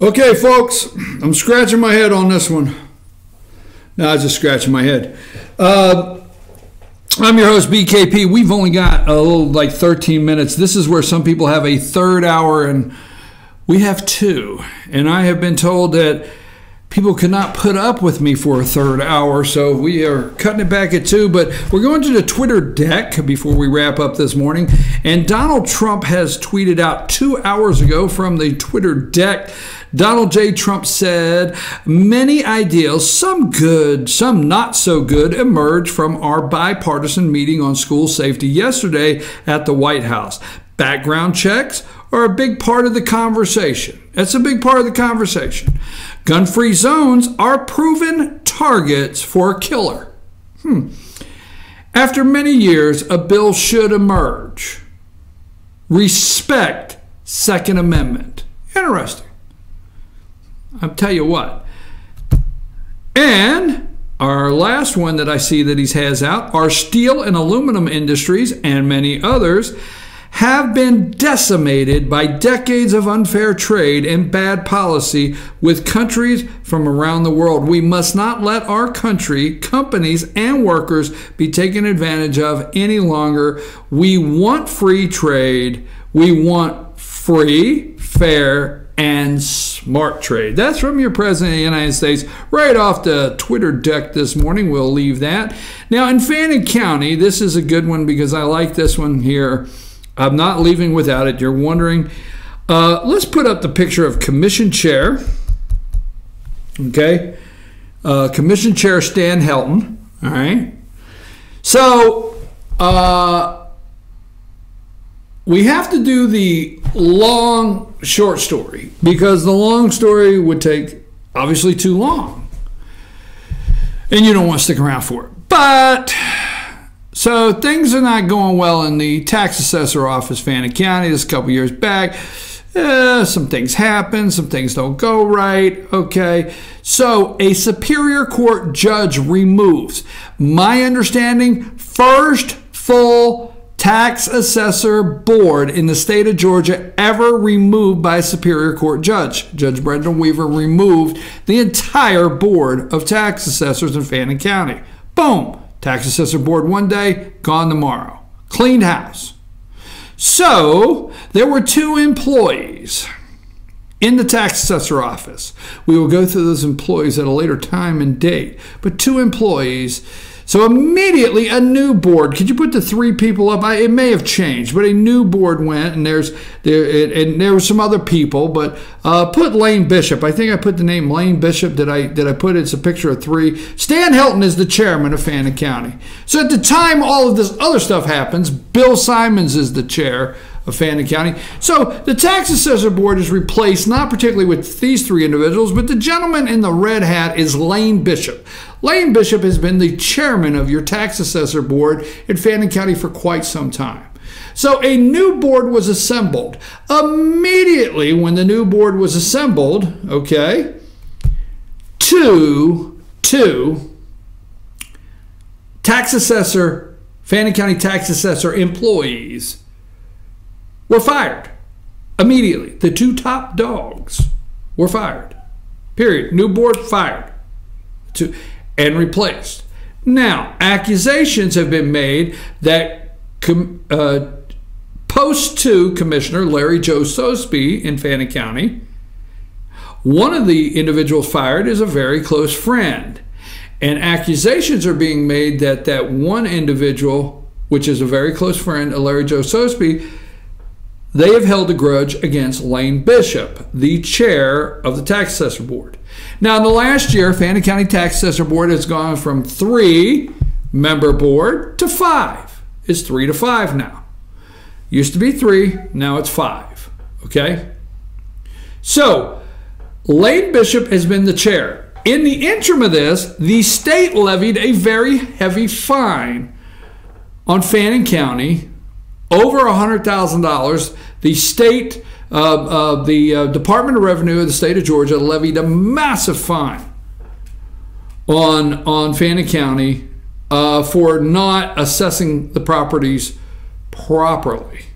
Okay, folks, I'm scratching my head on this one. No, I was just scratching my head. I'm your host, BKP. We've only got a little, like 13 minutes. This is where some people have a third hour, and we have two. And I have been told that people cannot put up with me for a third hour, so we are cutting it back at 2. But we're going to the Twitter deck before we wrap up this morning. And Donald Trump has tweeted out 2 hours ago from the Twitter deck. Donald J. Trump said, many ideals, some good, some not so good, emerged from our bipartisan meeting on school safety yesterday at the White House. Background checks are a big part of the conversation. That's a big part of the conversation. Gun-free zones are proven targets for a killer. After many years, a bill should emerge. Respect Second Amendment. Interesting. I'll tell you what. And our last one that I see that he has out, our steel and aluminum industries and many others have been decimated by decades of unfair trade and bad policy with countries from around the world. We must not let our country, companies, and workers be taken advantage of any longer. We want free trade. We want free, fair, and smart trade. That's from your President of the United States, right off the Twitter deck this morning. We'll leave that. Now, in Fannin County, this is a good one because I like this one here. I'm not leaving without it. You're wondering. Let's put up the picture of Commission Chair. Okay. Commission Chair Stan Helton. All right. So, we have to do the long short story because the long story would take obviously too long. And you don't want to stick around for it. But so things are not going well in the tax assessor office, Fannin County. This a couple years back. Some things happen. Some things don't go right. Okay. So a Superior Court judge removes, my understanding, first full tax assessor board in the state of Georgia ever removed by a Superior Court judge. Judge Brendan Weaver removed the entire board of tax assessors in Fannin County. Boom. Tax assessor board one day, gone tomorrow. Cleaned house. So there were 2 employees in the tax assessor office. We will go through those employees at a later time and date. But 2 employees. So immediately a new board. Could you put the 3 people up? It may have changed, but a new board went, and there were some other people. But put Lane Bishop. I think I put the name Lane Bishop. Did I put it? It's a picture of 3. Stan Helton is the chairman of Fannin County. So at the time all of this other stuff happens, Bill Simons is the chair of Fannin County. So the tax assessor board is replaced, not particularly with these 3 individuals, but the gentleman in the red hat is Lane Bishop. Lane Bishop has been the chairman of your tax assessor board in Fannin County for quite some time. So a new board was assembled. Immediately when the new board was assembled, okay, two tax assessor, Fannin County tax assessor employees were fired immediately. The 2 top dogs were fired. Period. New board fired. And replaced. Now, accusations have been made that post 2 Commissioner Larry Joe Sosebee in Fannin County, one of the individuals fired is a very close friend. And accusations are being made that that one individual, which is a very close friend of Larry Joe Sosebee, they have held a grudge against Lane Bishop, the chair of the tax assessor board. Now, in the last year, Fannin County Tax Assessor Board has gone from 3-member board to 5. It's 3 to 5 now. Used to be 3, now it's 5. Okay? So, Lane Bishop has been the chair. In the interim of this, the state levied a very heavy fine on Fannin County, over $100,000. The state the Department of Revenue of the state of Georgia levied a massive fine on Fannin County for not assessing the properties properly.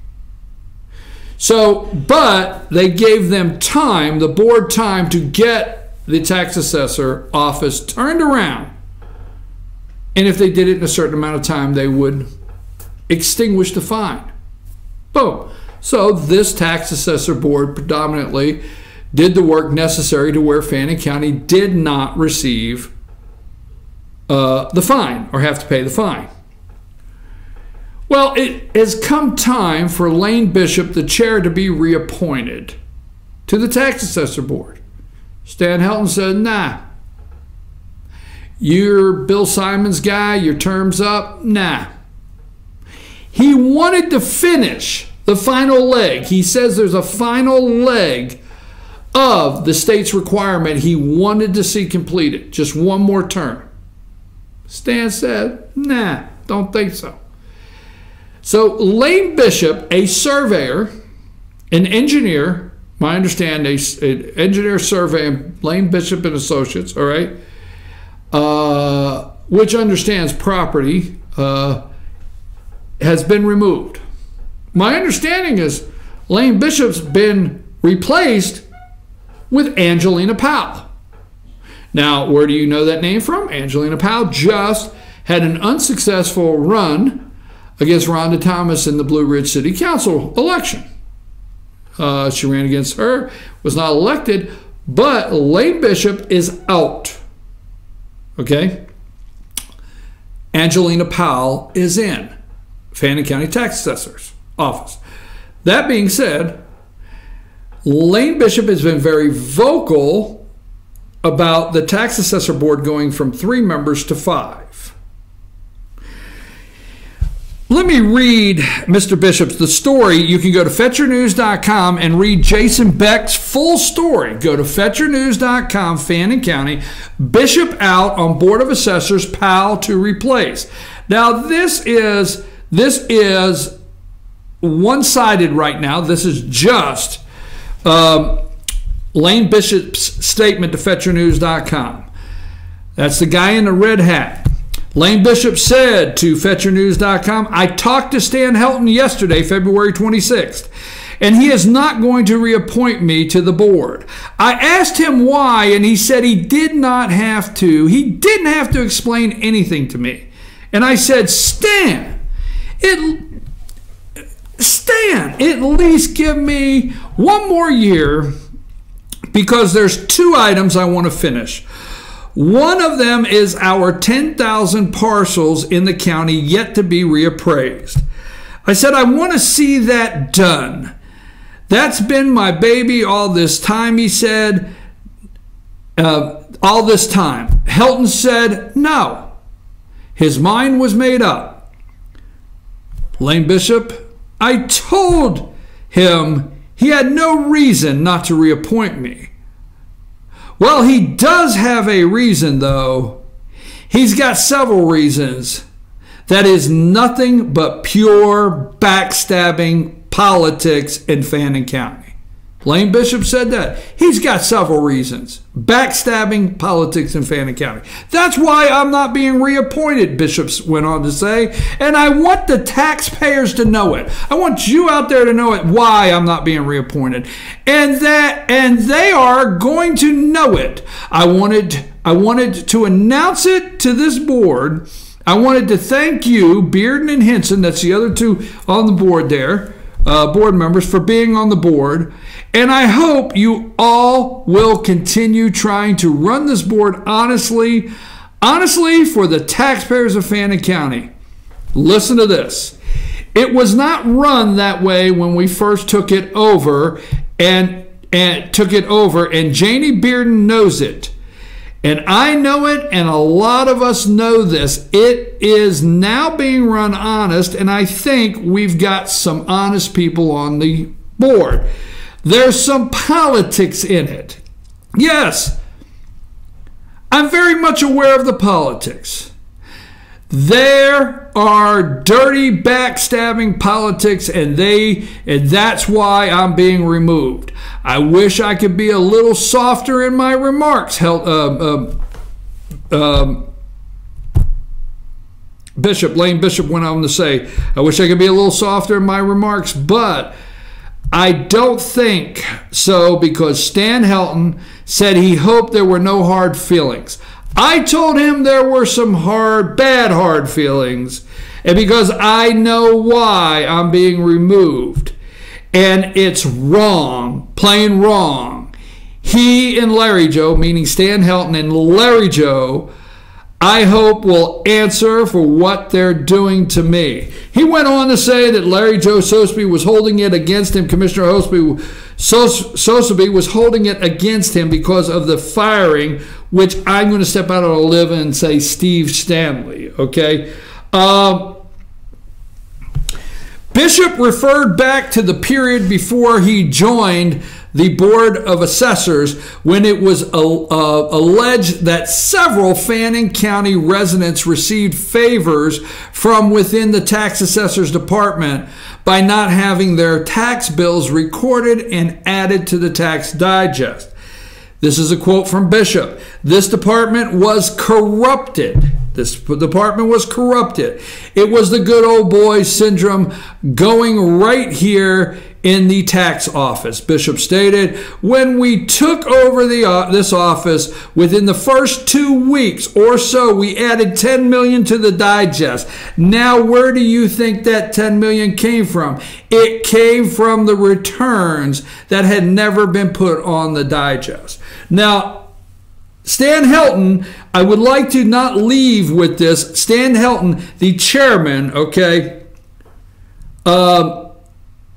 So, but they gave them time, the board time, to get the tax assessor office turned around. And if they did it in a certain amount of time, they would extinguish the fine. Boom. So this tax assessor board predominantly did the work necessary to where Fannin County did not receive the fine or have to pay the fine. Well, it has come time for Lane Bishop, the chair, to be reappointed to the tax assessor board. Stan Helton said, nah. You're Bill Simon's guy, your term's up, nah. He wanted to finish the final leg. He says there's a final leg of the state's requirement he wanted to see completed. Just one more term. Stan said, nah, don't think so. So Lane Bishop, a surveyor, an engineer, my understanding, an engineer surveying Lane Bishop and Associates, all right, which understands property, has been removed. My understanding is Lane Bishop's been replaced with Angelina Powell. Now, where do you know that name from? Angelina Powell just had an unsuccessful run against Rhonda Thomas in the Blue Ridge City Council election. She ran against her, was not elected, but Lane Bishop is out. Okay? Angelina Powell is in Fannin County Tax Assessor's office. That being said, Lane Bishop has been very vocal about the tax assessor board going from 3 members to 5. Let me read Mr. Bishop's the story. You can go to fetchernews.com and read Jason Bec's full story. Go to fetchernews.com, Fannin County, Bishop out on Board of Assessors, Powell to replace. Now this is one-sided right now. This is just Lane Bishop's statement to fetchernews.com. That's the guy in the red hat. Lane Bishop said to fetchernews.com, I talked to Stan Helton yesterday, February 26th, and he is not going to reappoint me to the board. I asked him why, and he said he did not have to. He didn't have to explain anything to me. And I said, Stan, at least give me one more year, because there's 2 items I want to finish. One of them is our 10,000 parcels in the county yet to be reappraised. I said, I want to see that done. That's been my baby all this time, he said. All this time. Helton said no. His mind was made up. Lane Bishop, I told him he had no reason not to reappoint me. Well, he does have a reason, though. He's got several reasons. That is nothing but pure backstabbing politics in Fannin County. Lane Bishop said that. He's got several reasons. Backstabbing politics in Fannin County. That's why I'm not being reappointed, Bishop went on to say. And I want the taxpayers to know it. I want you out there to know it, why I'm not being reappointed. And they are going to know it. I wanted to announce it to this board. I wanted to thank you, Bearden and Henson, that's the other 2 on the board there, board members, for being on the board. And I hope you all will continue trying to run this board honestly for the taxpayers of Fannin County. Listen to this. It was not run that way when we first took it over, and Janie Bearden knows it. And I know it, and a lot of us know this. It is now being run honest, and I think we've got some honest people on the board. There's some politics in it. Yes, I'm very much aware of the politics. There are dirty backstabbing politics, and that's why I'm being removed. I wish I could be a little softer in my remarks. Lane Bishop went on to say, I wish I could be a little softer in my remarks, but I don't think so, because Stan Helton said he hoped there were no hard feelings. I told him there were some bad hard feelings, and because I know why I'm being removed. And it's wrong, plain wrong. He and Larry Joe, meaning Stan Helton and Larry Joe, I hope will answer for what they're doing to me. He went on to say that Larry Joe Sosebee was holding it against him. Commissioner Sosebee was holding it against him because of the firing, which I'm going to step out on a limb and say Steve Stanley, okay? Bishop referred back to the period before he joined the Board of Assessors, when it was alleged that several Fannin County residents received favors from within the tax assessor's department by not having their tax bills recorded and added to the tax digest. This is a quote from Bishop. This department was corrupted. This department was corrupted. It was the good old boy syndrome going right here in the tax office. Bishop stated, when we took over this office, within the first 2 weeks or so, we added $10 million to the digest. Now, where do you think that $10 million came from? It came from the returns that had never been put on the digest. Now, Stan Helton, I would like to not leave with this. Stan Helton, the chairman, okay,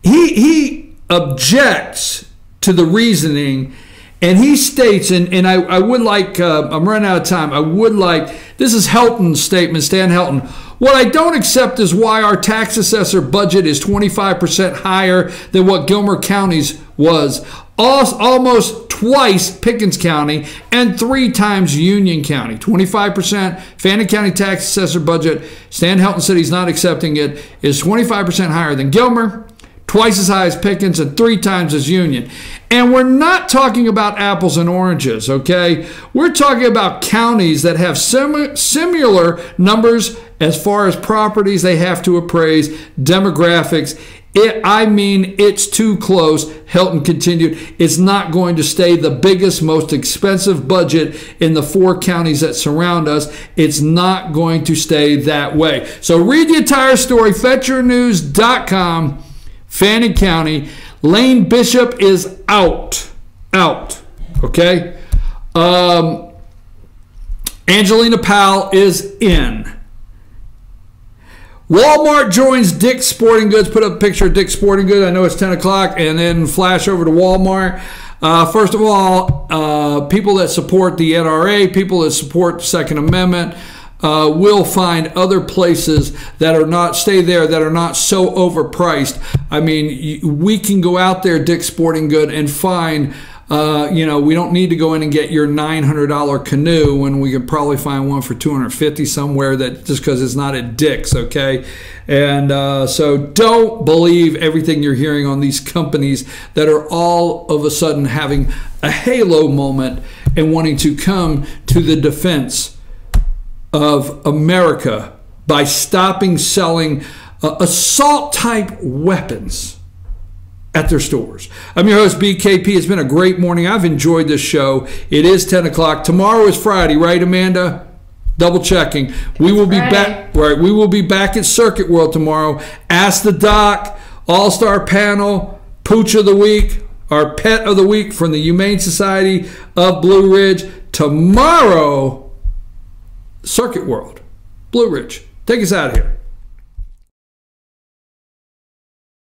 he objects to the reasoning, and he states, and I would like, I'm running out of time, I would like, this is Helton's statement, Stan Helton. What I don't accept is why our tax assessor budget is 25% higher than what Gilmer County's was, almost twice Pickens County and 3 times Union County. 25%, Fannin County tax assessor budget, Stan Helton said he's not accepting it, is 25% higher than Gilmer, twice as high as Pickens, and 3 times as Union. And we're not talking about apples and oranges, okay? We're talking about counties that have similar numbers as far as properties they have to appraise, demographics. I mean, it's too close. Helton continued, it's not going to stay the biggest, most expensive budget in the 4 counties that surround us. It's not going to stay that way. So read the entire story, fetchyournews.com. Fannin County. Lane Bishop is out, okay? Angelina Powell is in. Walmart joins Dick's Sporting Goods. Put up a picture of Dick's Sporting Goods. I know it's 10 o'clock, and then flash over to Walmart. First of all, people that support the NRA, people that support the Second Amendment, will find other places that are not, stay there, that are not so overpriced. I mean, we can go out there, Dick's Sporting Good, and find, you know, we don't need to go in and get your $900 canoe when we could probably find one for $250 somewhere, that just because it's not at Dick's, okay? And so don't believe everything you're hearing on these companies that are all of a sudden having a halo moment and wanting to come to the defense of America by stopping selling assault-type weapons at their stores. I'm your host, BKP. It's been a great morning. I've enjoyed this show. It is 10 o'clock. Tomorrow is Friday, right, Amanda? Double checking. We will be back. Right. We will be back at Circuit World tomorrow. Ask the Doc, All-Star Panel, Pooch of the Week, our Pet of the Week from the Humane Society of Blue Ridge. Tomorrow, Circuit World, Blue Ridge. Take us out of here.